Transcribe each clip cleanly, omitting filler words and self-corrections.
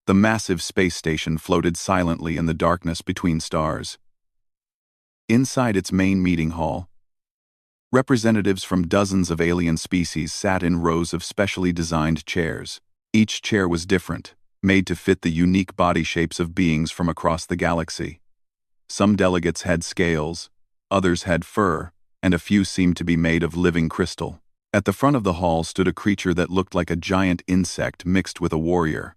The massive space station floated silently in the darkness between stars. Inside its main meeting hall, representatives from dozens of alien species sat in rows of specially designed chairs. Each chair was different, made to fit the unique body shapes of beings from across the galaxy. Some delegates had scales, others had fur, and a few seemed to be made of living crystal. At the front of the hall stood a creature that looked like a giant insect mixed with a warrior.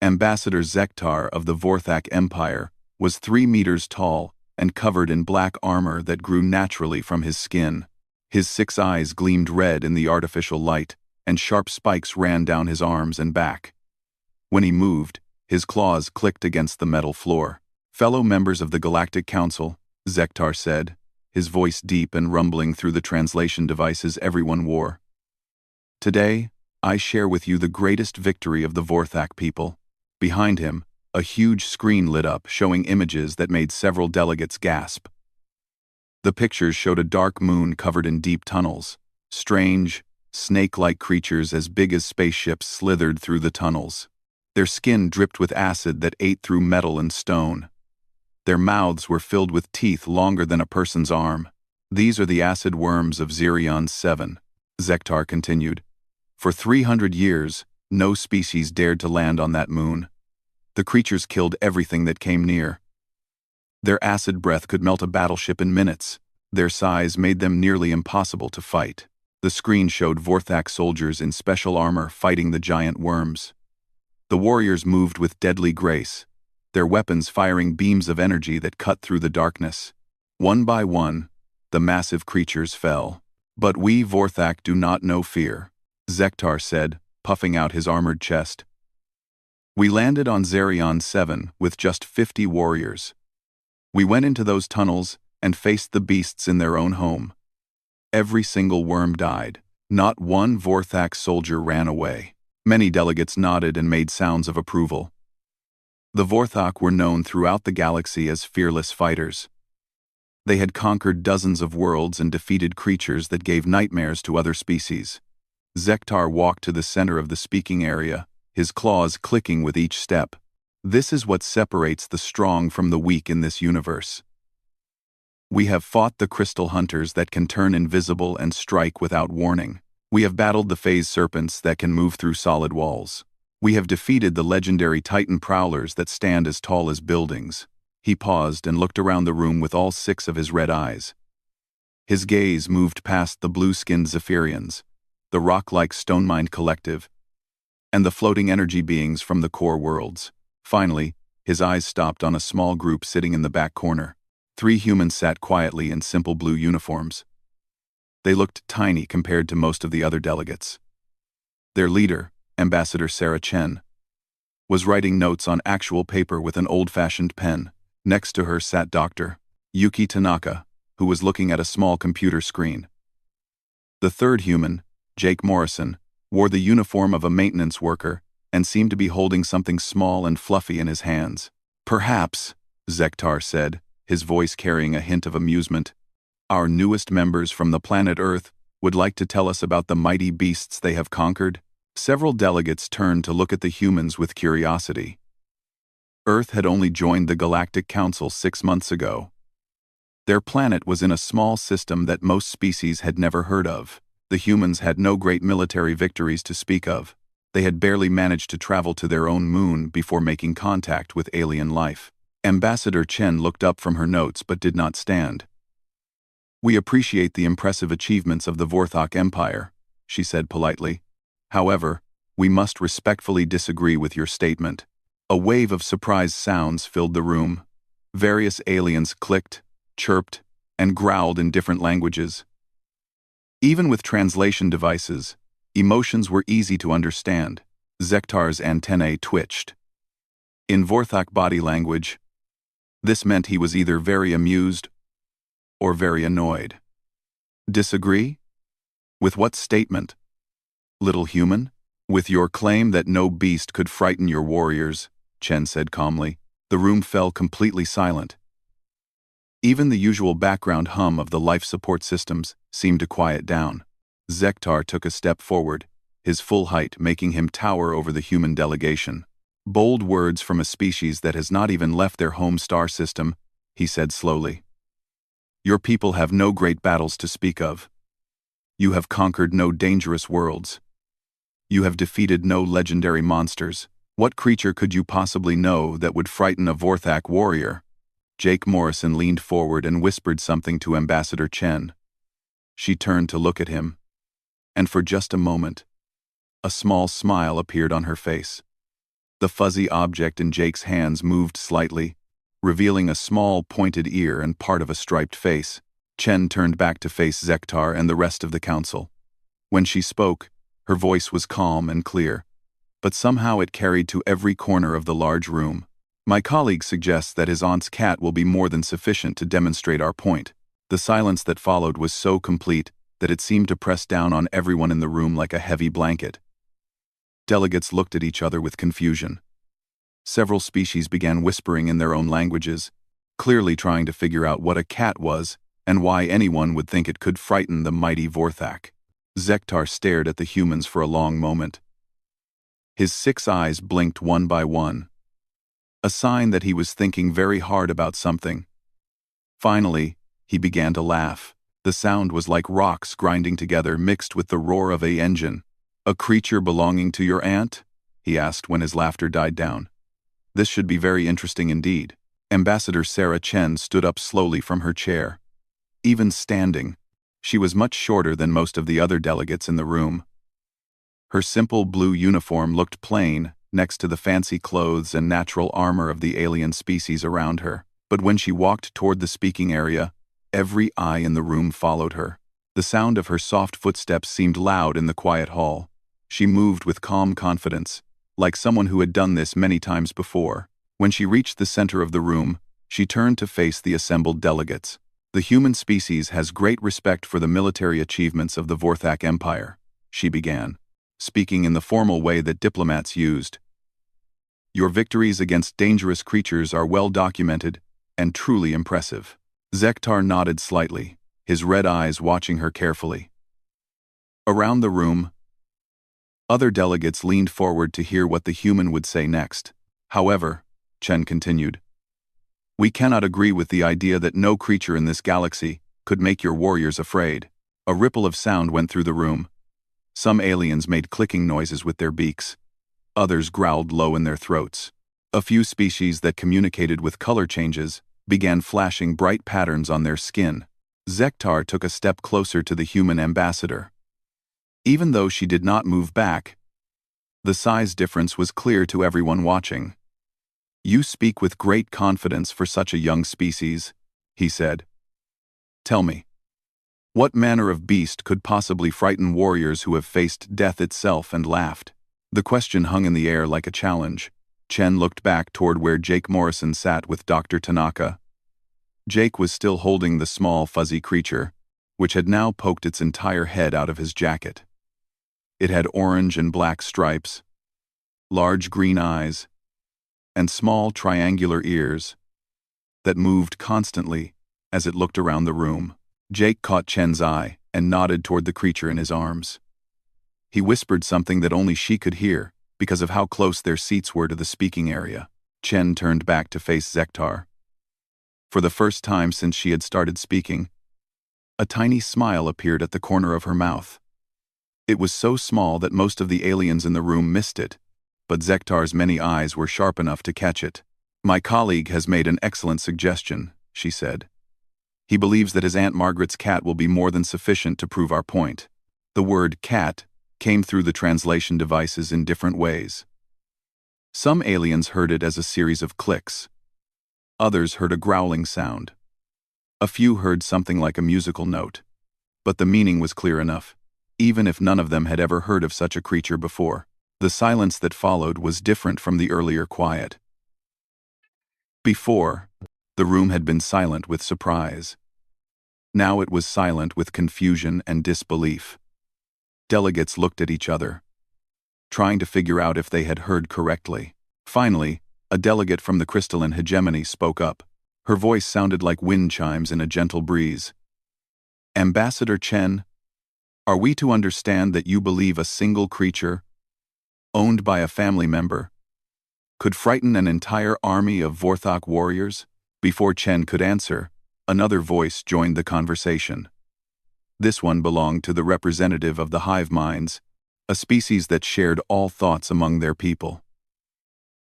Ambassador Zektar of the Vorthak Empire was 3 meters tall and covered in black armor that grew naturally from his skin. His 6 eyes gleamed red in the artificial light, and sharp spikes ran down his arms and back. When he moved, his claws clicked against the metal floor. "Fellow members of the Galactic Council," Zektar said, his voice deep and rumbling through the translation devices everyone wore. "Today, I share with you the greatest victory of the Vorthak people." Behind him, a huge screen lit up, showing images that made several delegates gasp. The pictures showed a dark moon covered in deep tunnels. Strange, snake-like creatures as big as spaceships slithered through the tunnels. Their skin dripped with acid that ate through metal and stone. Their mouths were filled with teeth longer than a person's arm. "These are the acid worms of Zerion 7, Zektar continued. "For 300 years, no species dared to land on that moon. The creatures killed everything that came near. Their acid breath could melt a battleship in minutes. Their size made them nearly impossible to fight." The screen showed Vorthak soldiers in special armor fighting the giant worms. The warriors moved with deadly grace, their weapons firing beams of energy that cut through the darkness. One by one, the massive creatures fell. "But we Vorthak do not know fear," Zektar said, puffing out his armored chest. "We landed on Zerion 7 with just 50 warriors. We went into those tunnels and faced the beasts in their own home. Every single worm died. Not one Vorthak soldier ran away." Many delegates nodded and made sounds of approval. The Vorthak were known throughout the galaxy as fearless fighters. They had conquered dozens of worlds and defeated creatures that gave nightmares to other species. Zektar walked to the center of the speaking area, his claws clicking with each step. "This is what separates the strong from the weak in this universe. We have fought the crystal hunters that can turn invisible and strike without warning. We have battled the phase serpents that can move through solid walls. We have defeated the legendary Titan prowlers that stand as tall as buildings." He paused and looked around the room with all 6 of his red eyes. His gaze moved past the blue-skinned Zephyrians, the rock-like Stonemind Collective, and the floating energy beings from the core worlds. Finally, his eyes stopped on a small group sitting in the back corner. 3 humans sat quietly in simple blue uniforms. They looked tiny compared to most of the other delegates. Their leader, Ambassador Sarah Chen, was writing notes on actual paper with an old-fashioned pen. Next to her sat Dr. Yuki Tanaka, who was looking at a small computer screen. The third human, Jake Morrison, wore the uniform of a maintenance worker and seemed to be holding something small and fluffy in his hands. "Perhaps," Zektar said, his voice carrying a hint of amusement, "our newest members from the planet Earth would like to tell us about the mighty beasts they have conquered." Several delegates turned to look at the humans with curiosity. Earth had only joined the Galactic Council 6 months ago. Their planet was in a small system that most species had never heard of. The humans had no great military victories to speak of. They had barely managed to travel to their own moon before making contact with alien life. Ambassador Chen looked up from her notes but did not stand. "We appreciate the impressive achievements of the Vorthak Empire," she said politely. "However, we must respectfully disagree with your statement." A wave of surprised sounds filled the room. Various aliens clicked, chirped, and growled in different languages. Even with translation devices, emotions were easy to understand. Zektar's antennae twitched. In Vorthak body language, this meant he was either very amused or very annoyed. "Disagree? With what statement? Little human?" "With your claim that no beast could frighten your warriors," Chen said calmly. The room fell completely silent. Even the usual background hum of the life support systems seemed to quiet down. Zektar took a step forward, his full height making him tower over the human delegation. Bold words from a species that has not even left their home star system, he said slowly. Your people have no great battles to speak of. You have conquered no dangerous worlds. You have defeated no legendary monsters. What creature could you possibly know that would frighten a Vorthak warrior? Jake Morrison leaned forward and whispered something to Ambassador Chen. She turned to look at him, and for just a moment, a small smile appeared on her face. The fuzzy object in Jake's hands moved slightly, revealing a small pointed ear and part of a striped face. Chen turned back to face Zektar and the rest of the council. When she spoke, her voice was calm and clear, but somehow it carried to every corner of the large room. My colleague suggests that his aunt's cat will be more than sufficient to demonstrate our point. The silence that followed was so complete that it seemed to press down on everyone in the room like a heavy blanket. Delegates looked at each other with confusion. Several species began whispering in their own languages, clearly trying to figure out what a cat was and why anyone would think it could frighten the mighty Vorthak. Zektar stared at the humans for a long moment. His 6 eyes blinked one by one, a sign that he was thinking very hard about something. Finally, he began to laugh. The sound was like rocks grinding together mixed with the roar of an engine. A creature belonging to your aunt? He asked when his laughter died down. This should be very interesting indeed. Ambassador Sarah Chen stood up slowly from her chair. Even standing, she was much shorter than most of the other delegates in the room. Her simple blue uniform looked plain next to the fancy clothes and natural armor of the alien species around her. But when she walked toward the speaking area, every eye in the room followed her. The sound of her soft footsteps seemed loud in the quiet hall. She moved with calm confidence, like someone who had done this many times before. When she reached the center of the room, she turned to face the assembled delegates. The human species has great respect for the military achievements of the Vorthak Empire, she began, speaking in the formal way that diplomats used. Your victories against dangerous creatures are well documented and truly impressive. Zektar nodded slightly, his red eyes watching her carefully. Around the room, other delegates leaned forward to hear what the human would say next. However, Chen continued, we cannot agree with the idea that no creature in this galaxy could make your warriors afraid. A ripple of sound went through the room. Some aliens made clicking noises with their beaks. Others growled low in their throats. A few species that communicated with color changes began flashing bright patterns on their skin. Zektar took a step closer to the human ambassador. Even though she did not move back, the size difference was clear to everyone watching. You speak with great confidence for such a young species, he said. Tell me, what manner of beast could possibly frighten warriors who have faced death itself and laughed? The question hung in the air like a challenge. Chen looked back toward where Jake Morrison sat with Dr. Tanaka. Jake was still holding the small, fuzzy creature, which had now poked its entire head out of his jacket. It had orange and black stripes, large green eyes, and small triangular ears that moved constantly as it looked around the room. Jake caught Chen's eye and nodded toward the creature in his arms. He whispered something that only she could hear because of how close their seats were to the speaking area. Chen turned back to face Zektar. For the first time since she had started speaking, a tiny smile appeared at the corner of her mouth. It was so small that most of the aliens in the room missed it, but Zektar's many eyes were sharp enough to catch it. My colleague has made an excellent suggestion, she said. He believes that his Aunt Margaret's cat will be more than sufficient to prove our point. The word cat came through the translation devices in different ways. Some aliens heard it as a series of clicks. Others heard a growling sound. A few heard something like a musical note. But the meaning was clear enough, even if none of them had ever heard of such a creature before. The silence that followed was different from the earlier quiet. Before, the room had been silent with surprise. Now it was silent with confusion and disbelief. Delegates looked at each other, trying to figure out if they had heard correctly. Finally, a delegate from the crystalline hegemony spoke up. Her voice sounded like wind chimes in a gentle breeze. Ambassador Chen, are we to understand that you believe a single creature, owned by a family member, could frighten an entire army of Vorthok warriors? Before Chen could answer, another voice joined the conversation. This one belonged to the representative of the hive minds, a species that shared all thoughts among their people.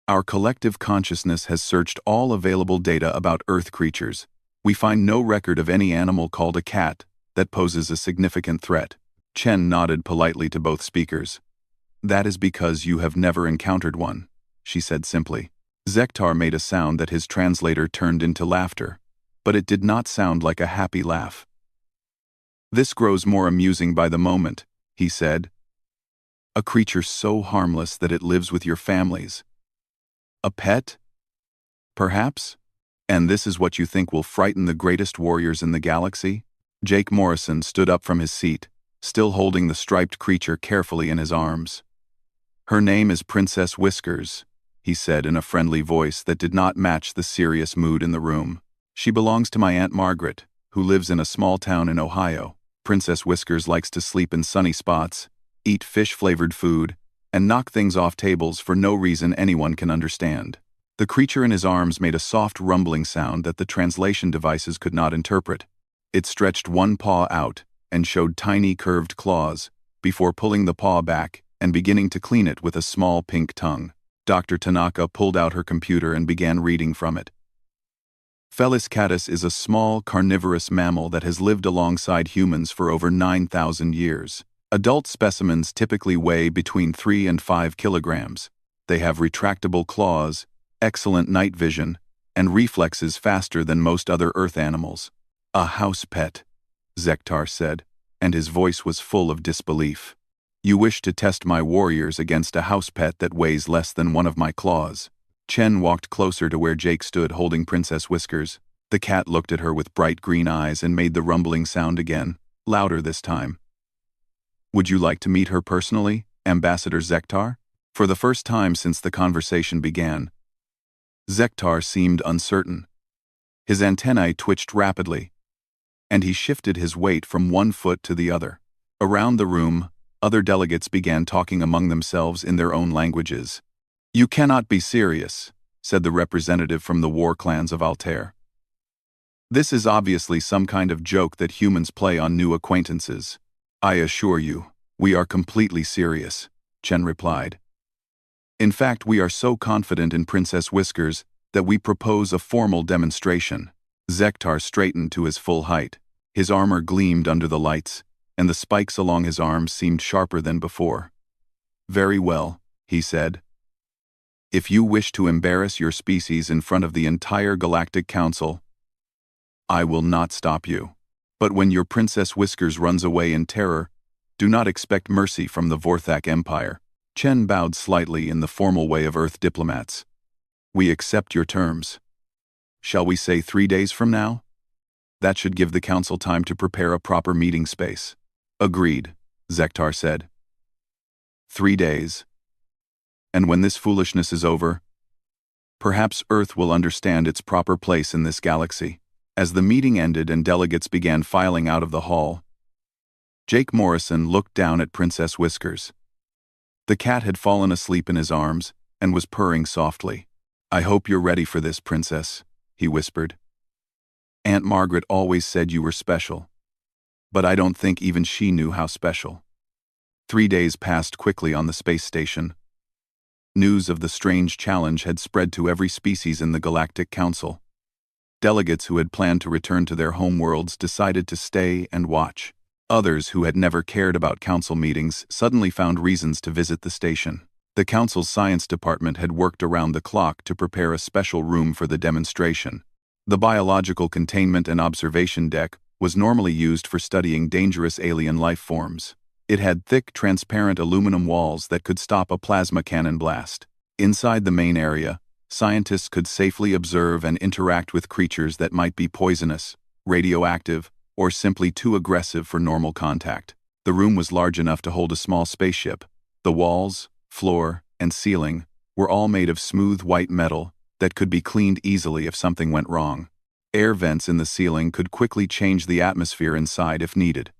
Our collective consciousness has searched all available data about Earth creatures. We find no record of any animal called a cat that poses a significant threat. Chen nodded politely to both speakers. That is because you have never encountered one, she said simply. Zektar made a sound that his translator turned into laughter, but it did not sound like a happy laugh. This grows more amusing by the moment, he said. A creature so harmless that it lives with your families. A pet? Perhaps? And this is what you think will frighten the greatest warriors in the galaxy? Jake Morrison stood up from his seat, still holding the striped creature carefully in his arms. Her name is Princess Whiskers, he said in a friendly voice that did not match the serious mood in the room. She belongs to my Aunt Margaret, who lives in a small town in Ohio. Princess Whiskers likes to sleep in sunny spots, eat fish-flavored food, and knock things off tables for no reason anyone can understand. The creature in his arms made a soft rumbling sound that the translation devices could not interpret. It stretched one paw out and showed tiny curved claws, before pulling the paw back and beginning to clean it with a small pink tongue. Dr. Tanaka pulled out her computer and began reading from it. Felis catus is a small carnivorous mammal that has lived alongside humans for over 9,000 years. Adult specimens typically weigh between 3 and 5 kilograms. They have retractable claws, excellent night vision, and reflexes faster than most other Earth animals. A house pet, Zektar said, and his voice was full of disbelief. You wish to test my warriors against a house pet that weighs less than one of my claws. Chen walked closer to where Jake stood holding Princess Whiskers. The cat looked at her with bright green eyes and made the rumbling sound again, louder this time. Would you like to meet her personally, Ambassador Zektar? For the first time since the conversation began, Zektar seemed uncertain. His antennae twitched rapidly, and he shifted his weight from one foot to the other. Around the room, other delegates began talking among themselves in their own languages. You cannot be serious, said the representative from the war clans of Altair. This is obviously some kind of joke that humans play on new acquaintances. I assure you, we are completely serious, Chen replied. In fact, we are so confident in Princess Whiskers that we propose a formal demonstration. Zektar straightened to his full height. His armor gleamed under the lights, and the spikes along his arms seemed sharper than before. Very well, he said. If you wish to embarrass your species in front of the entire Galactic Council, I will not stop you. But when your Princess Whiskers runs away in terror, do not expect mercy from the Vorthak Empire. Chen bowed slightly in the formal way of Earth diplomats. We accept your terms. Shall we say 3 days from now? That should give the Council time to prepare a proper meeting space. Agreed, Zektar said. 3 days. And when this foolishness is over, perhaps Earth will understand its proper place in this galaxy. As the meeting ended and delegates began filing out of the hall, Jake Morrison looked down at Princess Whiskers. The cat had fallen asleep in his arms and was purring softly. I hope you're ready for this, Princess, he whispered. Aunt Margaret always said you were special, but I don't think even she knew how special. 3 days passed quickly on the space station. News of the strange challenge had spread to every species in the Galactic Council. Delegates who had planned to return to their homeworlds decided to stay and watch. Others who had never cared about council meetings suddenly found reasons to visit the station. The council's science department had worked around the clock to prepare a special room for the demonstration. The biological containment and observation deck was normally used for studying dangerous alien life forms. It had thick, transparent aluminum walls that could stop a plasma cannon blast. Inside the main area, scientists could safely observe and interact with creatures that might be poisonous, radioactive, or simply too aggressive for normal contact. The room was large enough to hold a small spaceship. The walls, floor, and ceiling were all made of smooth white metal that could be cleaned easily if something went wrong. Air vents in the ceiling could quickly change the atmosphere inside if needed.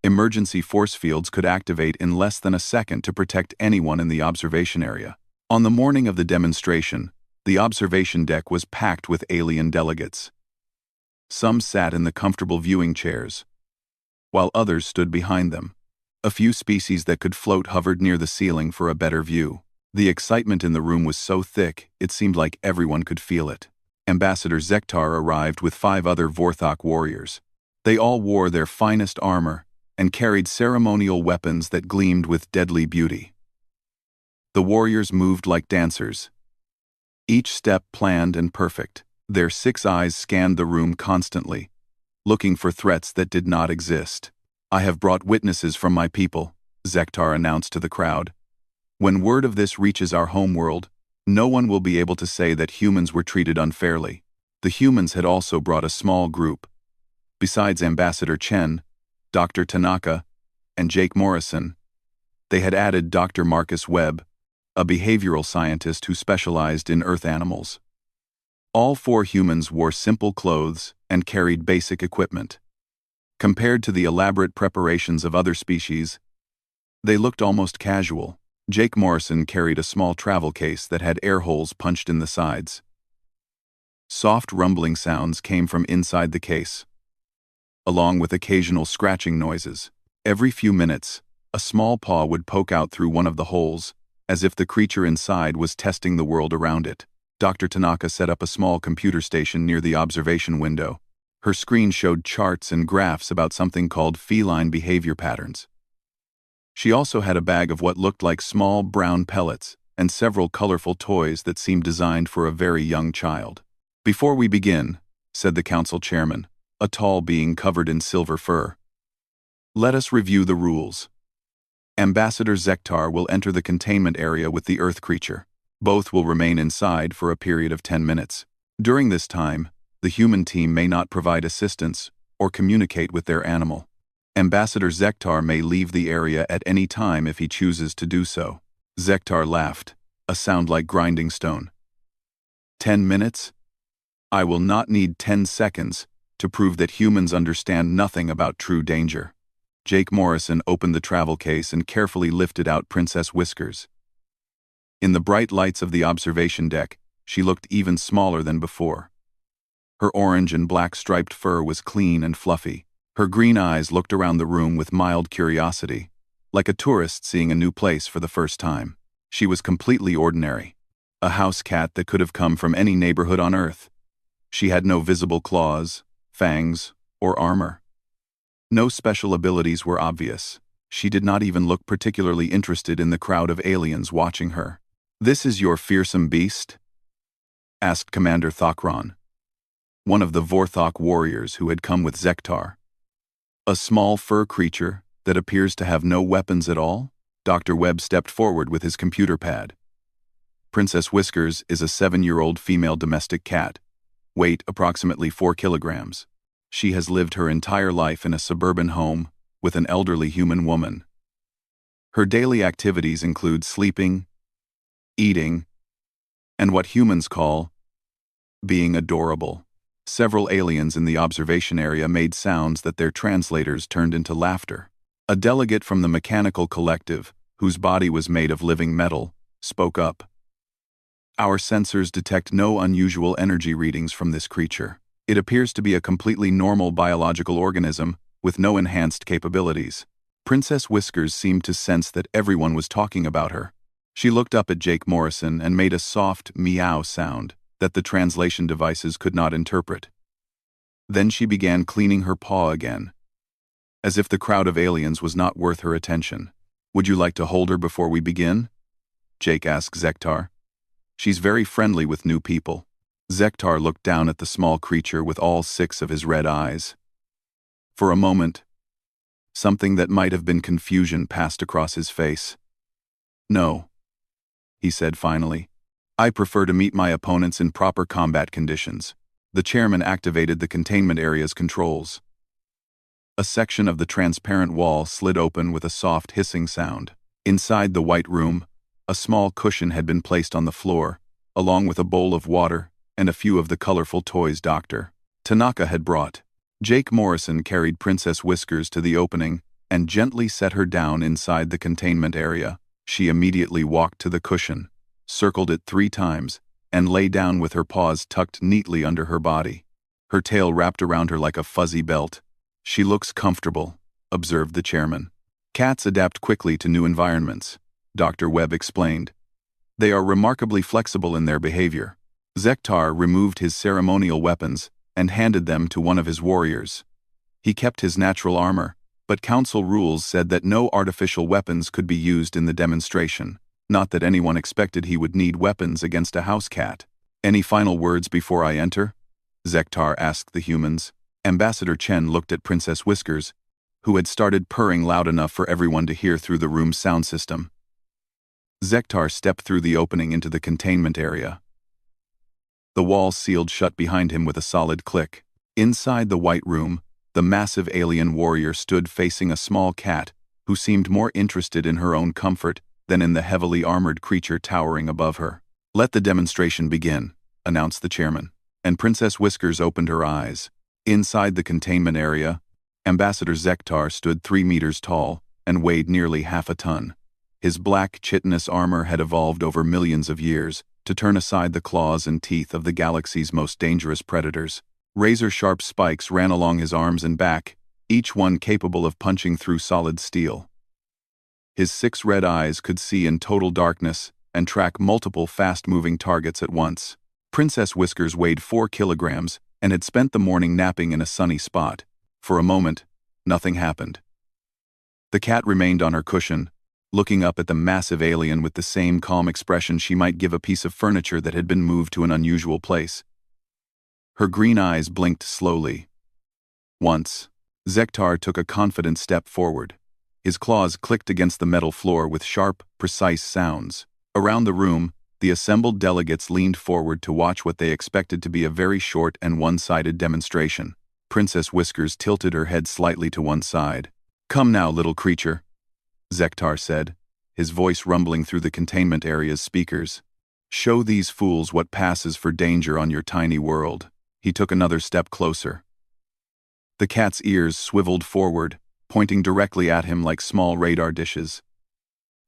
Emergency force fields could activate in less than a second to protect anyone in the observation area. On the morning of the demonstration, the observation deck was packed with alien delegates. Some sat in the comfortable viewing chairs, while others stood behind them. A few species that could float hovered near the ceiling for a better view. The excitement in the room was so thick, it seemed like everyone could feel it. Ambassador Zektar arrived with 5 other Vorthok warriors. They all wore their finest armor and carried ceremonial weapons that gleamed with deadly beauty. The warriors moved like dancers, each step planned and perfect. Their 6 eyes scanned the room constantly, looking for threats that did not exist. "I have brought witnesses from my people," Zektar announced to the crowd. "When word of this reaches our homeworld, no one will be able to say that humans were treated unfairly." The humans had also brought a small group. Besides Ambassador Chen, Dr. Tanaka, and Jake Morrison, they had added Dr. Marcus Webb, a behavioral scientist who specialized in Earth animals. All 4 humans wore simple clothes and carried basic equipment. Compared to the elaborate preparations of other species, they looked almost casual. Jake Morrison carried a small travel case that had air holes punched in the sides. Soft rumbling sounds came from inside the case, along with occasional scratching noises. Every few minutes, a small paw would poke out through one of the holes, as if the creature inside was testing the world around it. Dr. Tanaka set up a small computer station near the observation window. Her screen showed charts and graphs about something called feline behavior patterns. She also had a bag of what looked like small brown pellets and several colorful toys that seemed designed for a very young child. "Before we begin," said the council chairman, a tall being covered in silver fur, "let us review the rules. Ambassador Zektar will enter the containment area with the Earth creature. Both will remain inside for a period of 10 minutes. During this time, the human team may not provide assistance or communicate with their animal. Ambassador Zektar may leave the area at any time if he chooses to do so." Zektar laughed, a sound like grinding stone. 10 minutes? I will not need 10 seconds to prove that humans understand nothing about true danger. Jake Morrison opened the travel case and carefully lifted out Princess Whiskers. In the bright lights of the observation deck, she looked even smaller than before. Her orange and black striped fur was clean and fluffy. Her green eyes looked around the room with mild curiosity, like a tourist seeing a new place for the first time. She was completely ordinary, a house cat that could have come from any neighborhood on Earth. She had no visible claws, fangs, or armor. No special abilities were obvious. She did not even look particularly interested in the crowd of aliens watching her. "This is your fearsome beast?" asked Commander Thokron, one of the Vorthok warriors who had come with Zektar. "A small fur creature that appears to have no weapons at all?" Dr. Webb stepped forward with his computer pad. "Princess Whiskers is a 7-year-old female domestic cat, weight approximately 4 kilograms. She has lived her entire life in a suburban home with an elderly human woman. Her daily activities include sleeping, eating, and what humans call being adorable." Several aliens in the observation area made sounds that their translators turned into laughter. A delegate from the mechanical collective, whose body was made of living metal, spoke up. "Our sensors detect no unusual energy readings from this creature. It appears to be a completely normal biological organism with no enhanced capabilities." Princess Whiskers seemed to sense that everyone was talking about her. She looked up at Jake Morrison and made a soft meow sound that the translation devices could not interpret. Then she began cleaning her paw again, as if the crowd of aliens was not worth her attention. "Would you like to hold her before we begin?" Jake asked Zektar. "She's very friendly with new people." Zektar looked down at the small creature with all 6 of his red eyes. For a moment, something that might have been confusion passed across his face. "No," he said finally. "I prefer to meet my opponents in proper combat conditions." The chairman activated the containment area's controls. A section of the transparent wall slid open with a soft hissing sound. Inside the white room, a small cushion had been placed on the floor, along with a bowl of water and a few of the colorful toys Dr. Tanaka had brought. Jake Morrison carried Princess Whiskers to the opening and gently set her down inside the containment area. She immediately walked to the cushion, circled it 3 times, and lay down with her paws tucked neatly under her body. Her tail wrapped around her like a fuzzy belt. "She looks comfortable," observed the chairman. "Cats adapt quickly to new environments," Dr. Webb explained. "They are remarkably flexible in their behavior." Zektar removed his ceremonial weapons and handed them to one of his warriors. He kept his natural armor, but council rules said that no artificial weapons could be used in the demonstration. Not that anyone expected he would need weapons against a house cat. "Any final words before I enter?" Zektar asked the humans. Ambassador Chen looked at Princess Whiskers, who had started purring loud enough for everyone to hear through the room's sound system. Zektar stepped through the opening into the containment area. The walls sealed shut behind him with a solid click. Inside the white room, the massive alien warrior stood facing a small cat who seemed more interested in her own comfort than in the heavily armored creature towering above her. "Let the demonstration begin," announced the chairman, and Princess Whiskers opened her eyes. Inside the containment area, Ambassador Zektar stood 3 meters tall and weighed nearly half a ton. His black chitinous armor had evolved over millions of years to turn aside the claws and teeth of the galaxy's most dangerous predators. Razor-sharp spikes ran along his arms and back, each one capable of punching through solid steel. His 6 red eyes could see in total darkness and track multiple fast-moving targets at once. Princess Whiskers weighed 4 kilograms and had spent the morning napping in a sunny spot. For a moment, nothing happened. The cat remained on her cushion, looking up at the massive alien with the same calm expression she might give a piece of furniture that had been moved to an unusual place. Her green eyes blinked slowly. Once, Zektar took a confident step forward. His claws clicked against the metal floor with sharp, precise sounds. Around the room, the assembled delegates leaned forward to watch what they expected to be a very short and one-sided demonstration. Princess Whiskers tilted her head slightly to one side. "Come now, little creature," Zektar said, his voice rumbling through the containment area's speakers. "Show these fools what passes for danger on your tiny world." He took another step closer. The cat's ears swiveled forward, pointing directly at him like small radar dishes.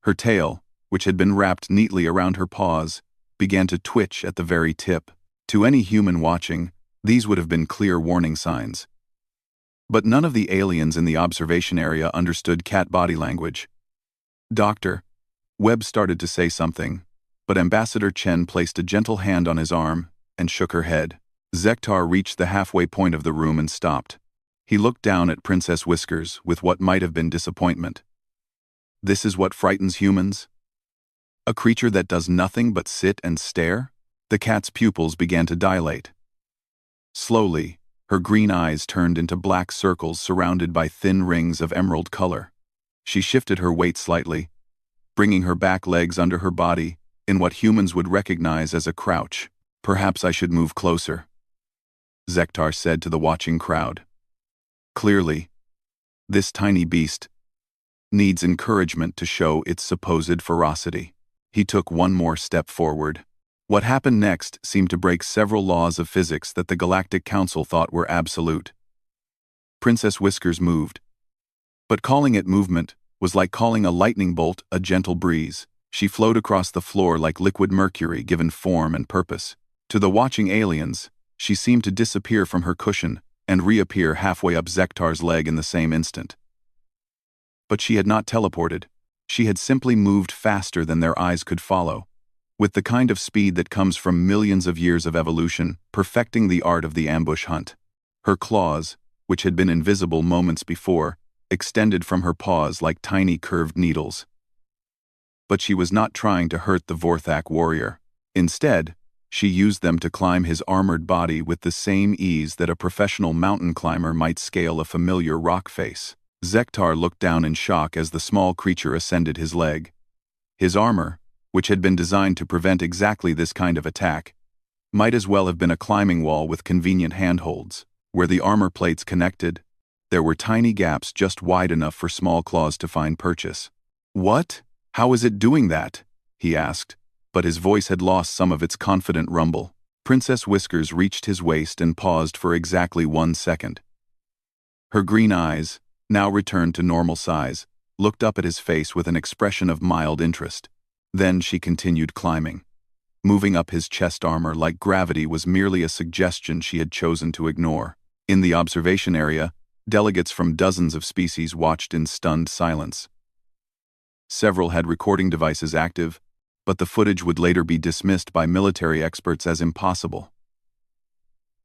Her tail, which had been wrapped neatly around her paws, began to twitch at the very tip. To any human watching, these would have been clear warning signs. But none of the aliens in the observation area understood cat body language. "Doctor," Webb started to say something, but Ambassador Chen placed a gentle hand on his arm and shook her head. Zektar reached the halfway point of the room and stopped. He looked down at Princess Whiskers with what might have been disappointment. "This is what frightens humans? A creature that does nothing but sit and stare?" The cat's pupils began to dilate. Slowly, her green eyes turned into black circles surrounded by thin rings of emerald color. She shifted her weight slightly, bringing her back legs under her body in what humans would recognize as a crouch. "Perhaps I should move closer," Zektar said to the watching crowd. "Clearly, this tiny beast needs encouragement to show its supposed ferocity." He took one more step forward. What happened next seemed to break several laws of physics that the Galactic Council thought were absolute. Princess Whiskers moved. But calling it movement was like calling a lightning bolt a gentle breeze. She flowed across the floor like liquid mercury given form and purpose. To the watching aliens, she seemed to disappear from her cushion and reappear halfway up Zektar's leg in the same instant. But she had not teleported. She had simply moved faster than their eyes could follow, with the kind of speed that comes from millions of years of evolution, perfecting the art of the ambush hunt. Her claws, which had been invisible moments before, extended from her paws like tiny curved needles. But she was not trying to hurt the Vorthak warrior. Instead, she used them to climb his armored body with the same ease that a professional mountain climber might scale a familiar rock face. Zektar looked down in shock as the small creature ascended his leg. His armor, which had been designed to prevent exactly this kind of attack, might as well have been a climbing wall with convenient handholds. Where the armor plates connected, there were tiny gaps just wide enough for small claws to find purchase. "What? How is it doing that?" he asked, but his voice had lost some of its confident rumble. Princess Whiskers reached his waist and paused for exactly 1 second. Her green eyes, now returned to normal size, looked up at his face with an expression of mild interest. Then she continued climbing. moving up his chest armor like gravity was merely a suggestion she had chosen to ignore. In the observation area, delegates from dozens of species watched in stunned silence. Several had recording devices active, but the footage would later be dismissed by military experts as impossible.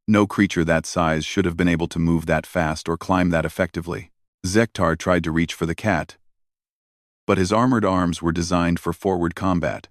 No creature that size should have been able to move that fast or climb that effectively. Zektar tried to reach for the cat, but his armored arms were designed for forward combat,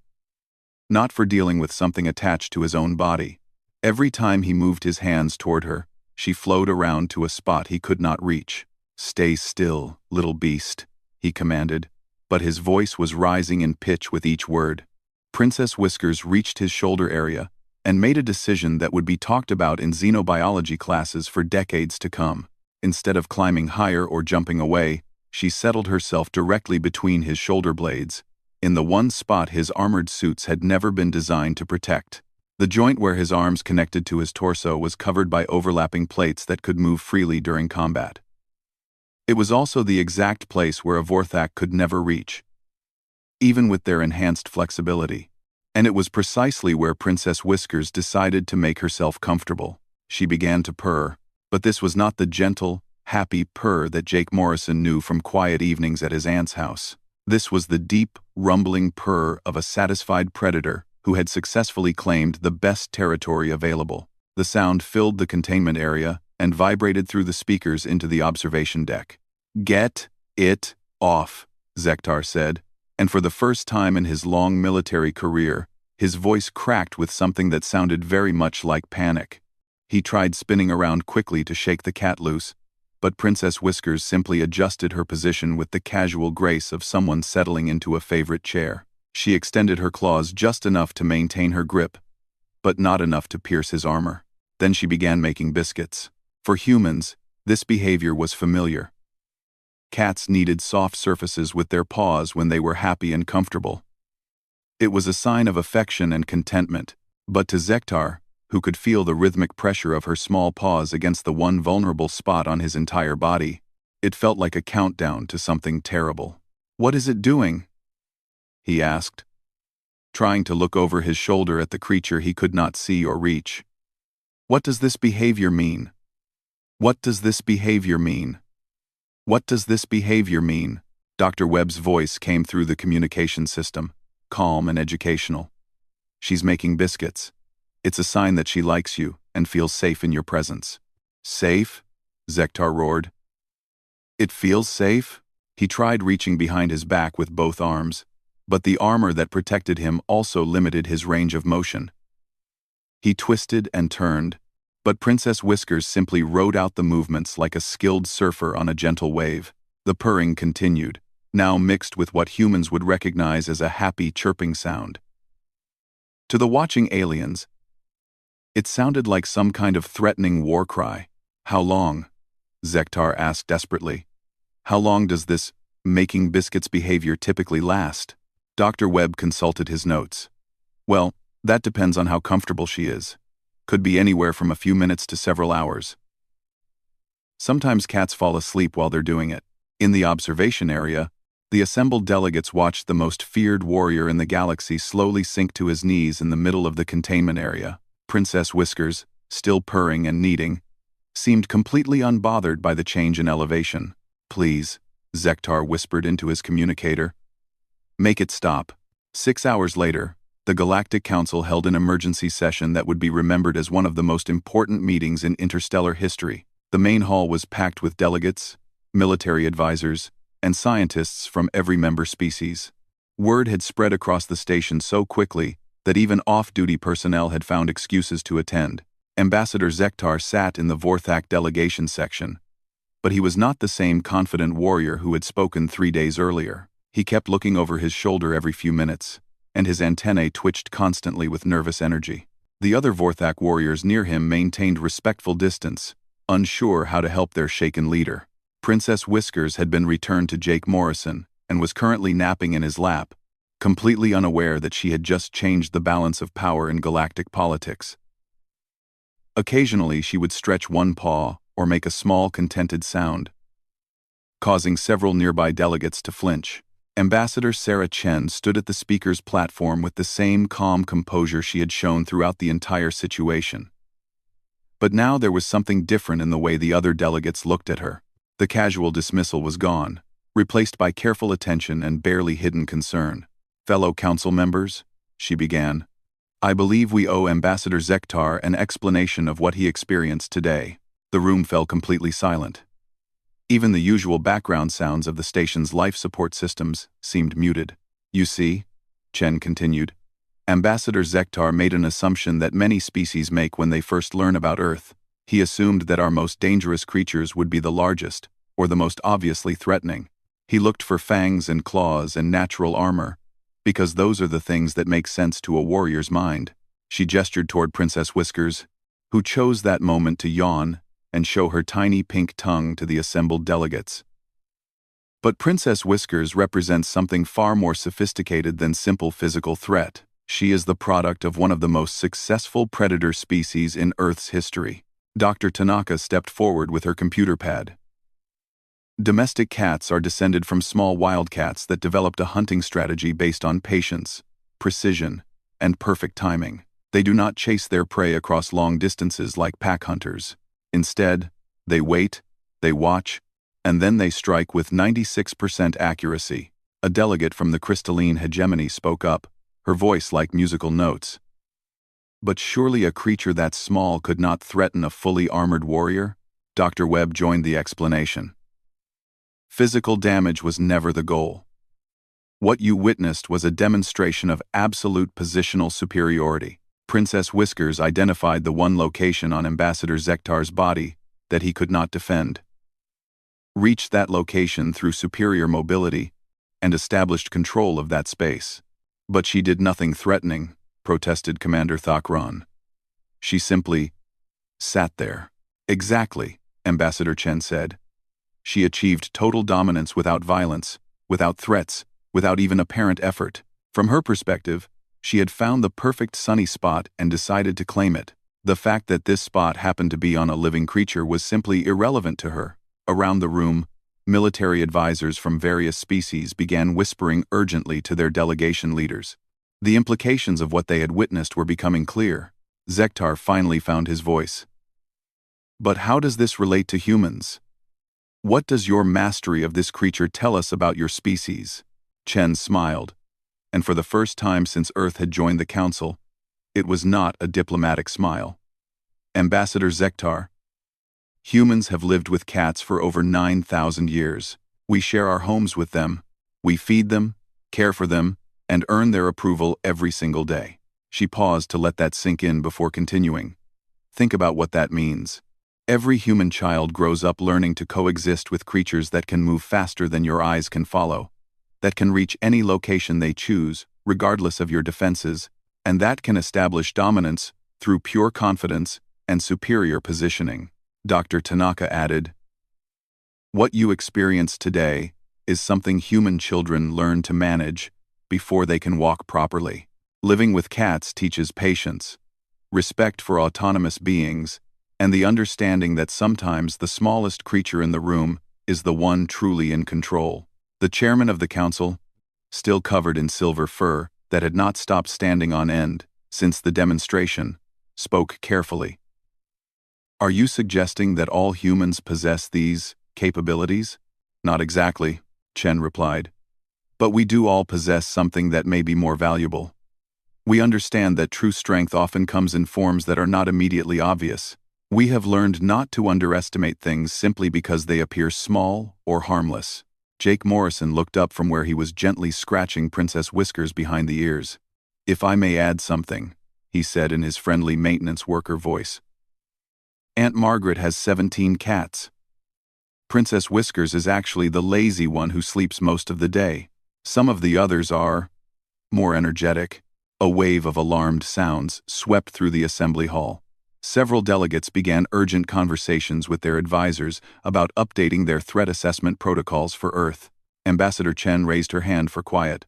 not for dealing with something attached to his own body. Every time he moved his hands toward her, she flowed around to a spot he could not reach. "Stay still, little beast," he commanded, but his voice was rising in pitch with each word. Princess Whiskers reached his shoulder area and made a decision that would be talked about in xenobiology classes for decades to come. Instead of climbing higher or jumping away, she settled herself directly between his shoulder blades, in the one spot his armored suits had never been designed to protect. The joint where his arms connected to his torso was covered by overlapping plates that could move freely during combat. It was also the exact place where a Vorthak could never reach, even with their enhanced flexibility. And it was precisely where Princess Whiskers decided to make herself comfortable. She began to purr, but this was not the gentle, happy purr that Jake Morrison knew from quiet evenings at his aunt's house. This was the deep, rumbling purr of a satisfied predator who had successfully claimed the best territory available. The sound filled the containment area and vibrated through the speakers into the observation deck. "Get it off," Zektar said, and for the first time in his long military career, his voice cracked with something that sounded very much like panic. He tried spinning around quickly to shake the cat loose, but Princess Whiskers simply adjusted her position with the casual grace of someone settling into a favorite chair. She extended her claws just enough to maintain her grip, but not enough to pierce his armor. Then she began making biscuits. For humans, this behavior was familiar. Cats needed soft surfaces with their paws when they were happy and comfortable. It was a sign of affection and contentment, but to Zektar, who could feel the rhythmic pressure of her small paws against the one vulnerable spot on his entire body, it felt like a countdown to something terrible. "What is it doing?" he asked, trying to look over his shoulder at the creature he could not see or reach. "What does this behavior mean? What does this behavior mean? What does this behavior mean?" Dr. Webb's voice came through the communication system, calm and educational. "She's making biscuits. It's a sign that she likes you and feels safe in your presence." "Safe?" Zektar roared. "It feels safe?" He tried reaching behind his back with both arms, but the armor that protected him also limited his range of motion. He twisted and turned, but Princess Whiskers simply rode out the movements like a skilled surfer on a gentle wave. The purring continued, now mixed with what humans would recognize as a happy chirping sound. To the watching aliens, it sounded like some kind of threatening war cry. "How long?" Zektar asked desperately. "How long does this making biscuits behavior typically last?" Dr. Webb consulted his notes. "Well, that depends on how comfortable she is. Could be anywhere from a few minutes to several hours. Sometimes cats fall asleep while they're doing it." In the observation area, the assembled delegates watched the most feared warrior in the galaxy slowly sink to his knees in the middle of the containment area. Princess Whiskers, still purring and kneading, seemed completely unbothered by the change in elevation. "Please," Zektar whispered into his communicator. "Make it stop." 6 hours later, the Galactic Council held an emergency session that would be remembered as one of the most important meetings in interstellar history. The main hall was packed with delegates, military advisors, and scientists from every member species. Word had spread across the station so quickly that even off-duty personnel had found excuses to attend. Ambassador Zektar sat in the Vorthak delegation section, but he was not the same confident warrior who had spoken 3 days earlier. He kept looking over his shoulder every few minutes, and his antennae twitched constantly with nervous energy. The other Vorthak warriors near him maintained respectful distance, unsure how to help their shaken leader. Princess Whiskers had been returned to Jake Morrison and was currently napping in his lap, completely unaware that she had just changed the balance of power in galactic politics. Occasionally she would stretch one paw or make a small contented sound, causing several nearby delegates to flinch. Ambassador Sarah Chen stood at the speaker's platform with the same calm composure she had shown throughout the entire situation. But now there was something different in the way the other delegates looked at her. The casual dismissal was gone, replaced by careful attention and barely hidden concern. "Fellow council members," she began, "I believe we owe Ambassador Zektar an explanation of what he experienced today." The room fell completely silent. Even the usual background sounds of the station's life support systems seemed muted. "You see," Chen continued, "Ambassador Zektar made an assumption that many species make when they first learn about Earth. He assumed that our most dangerous creatures would be the largest, or the most obviously threatening. He looked for fangs and claws and natural armor, because those are the things that make sense to a warrior's mind." She gestured toward Princess Whiskers, who chose that moment to yawn and show her tiny pink tongue to the assembled delegates. But Princess Whiskers represents something far more sophisticated than simple physical threat. She is the product of one of the most successful predator species in Earth's history. Dr. Tanaka stepped forward with her computer pad. "Domestic cats are descended from small wildcats that developed a hunting strategy based on patience, precision, and perfect timing. They do not chase their prey across long distances like pack hunters. Instead, they wait, they watch, and then they strike with 96% accuracy." A delegate from the crystalline hegemony spoke up, her voice like musical notes. "But surely a creature that small could not threaten a fully armored warrior?" Dr. Webb joined the explanation. "Physical damage was never the goal. What you witnessed was a demonstration of absolute positional superiority." Princess Whiskers identified the one location on Ambassador Zektar's body that he could not defend. Reached that location through superior mobility and established control of that space. "But she did nothing threatening," protested Commander Thakran. "She simply sat there." "Exactly," Ambassador Chen said. "She achieved total dominance without violence, without threats, without even apparent effort. From her perspective, she had found the perfect sunny spot and decided to claim it. The fact that this spot happened to be on a living creature was simply irrelevant to her." Around the room, military advisors from various species began whispering urgently to their delegation leaders. The implications of what they had witnessed were becoming clear. Zektar finally found his voice. "But how does this relate to humans? What does your mastery of this creature tell us about your species?" Chen smiled, and for the first time since Earth had joined the Council, it was not a diplomatic smile. "Ambassador Zektar, humans have lived with cats for over 9,000 years. We share our homes with them. We feed them, care for them, and earn their approval every single day." She paused to let that sink in before continuing. "Think about what that means. Every human child grows up learning to coexist with creatures that can move faster than your eyes can follow, that can reach any location they choose, regardless of your defenses, and that can establish dominance through pure confidence and superior positioning." Dr. Tanaka added, "What you experience today is something human children learn to manage before they can walk properly. Living with cats teaches patience, respect for autonomous beings, and the understanding that sometimes the smallest creature in the room is the one truly in control." The chairman of the council, still covered in silver fur that had not stopped standing on end since the demonstration, spoke carefully. "Are you suggesting that all humans possess these capabilities?" "Not exactly," Chen replied. "But we do all possess something that may be more valuable. We understand that true strength often comes in forms that are not immediately obvious. We have learned not to underestimate things simply because they appear small or harmless." Jake Morrison looked up from where he was gently scratching Princess Whiskers behind the ears. "If I may add something," he said in his friendly maintenance worker voice. "Aunt Margaret has 17 cats. Princess Whiskers is actually the lazy one who sleeps most of the day. Some of the others are more energetic." A wave of alarmed sounds swept through the assembly hall. Several delegates began urgent conversations with their advisors about updating their threat assessment protocols for Earth. Ambassador Chen raised her hand for quiet.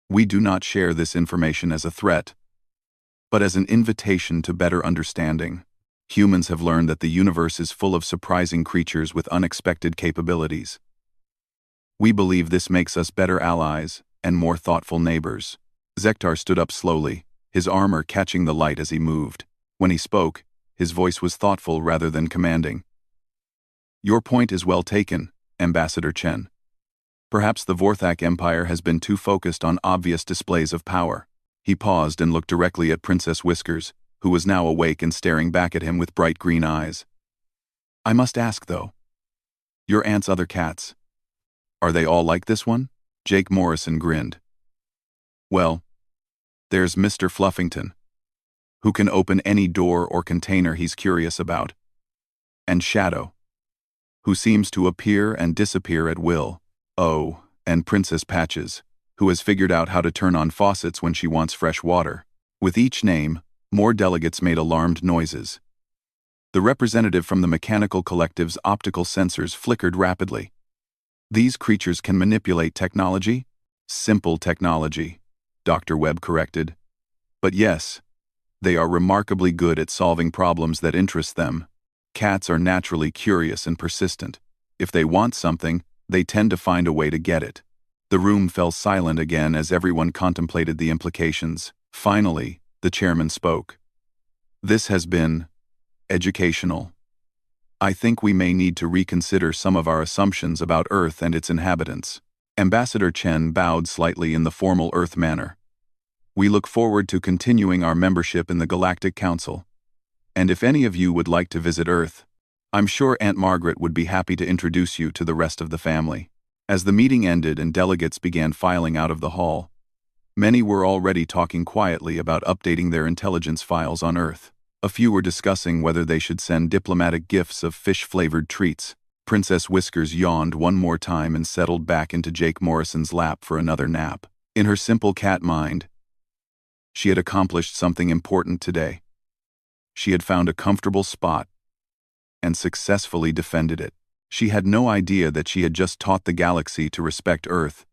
"We do not share this information as a threat, but as an invitation to better understanding. Humans have learned that the universe is full of surprising creatures with unexpected capabilities. We believe this makes us better allies and more thoughtful neighbors. Zektar stood up slowly, his armor catching the light as he moved. When he spoke, his voice was thoughtful rather than commanding. Your point is well taken, Ambassador Chen. Perhaps the Vorthak Empire has been too focused on obvious displays of power. He paused and looked directly at Princess Whiskers, who was now awake and staring back at him with bright green eyes. I must ask, though. Your aunt's other cats. Are they all like this one? Jake Morrison grinned. Well, there's Mr. Fluffington, who can open any door or container he's curious about. And Shadow, who seems to appear and disappear at will. Oh, and Princess Patches, who has figured out how to turn on faucets when she wants fresh water. With each name, more delegates made alarmed noises. The representative from the mechanical collective's optical sensors flickered rapidly. These creatures can manipulate technology? Simple technology, Dr. Webb corrected. But yes, they are remarkably good at solving problems that interest them. Cats are naturally curious and persistent. If they want something, they tend to find a way to get it. The room fell silent again as everyone contemplated the implications. Finally, the chairman spoke. This has been educational. I think we may need to reconsider some of our assumptions about Earth and its inhabitants. Ambassador Chen bowed slightly in the formal Earth manner. We look forward to continuing our membership in the Galactic Council. And if any of you would like to visit Earth, I'm sure Aunt Margaret would be happy to introduce you to the rest of the family. As the meeting ended and delegates began filing out of the hall, many were already talking quietly about updating their intelligence files on Earth. A few were discussing whether they should send diplomatic gifts of fish-flavored treats. Princess Whiskers yawned one more time and settled back into Jake Morrison's lap for another nap. In her simple cat mind, she had accomplished something important today. She had found a comfortable spot and successfully defended it. She had no idea that she had just taught the galaxy to respect Earth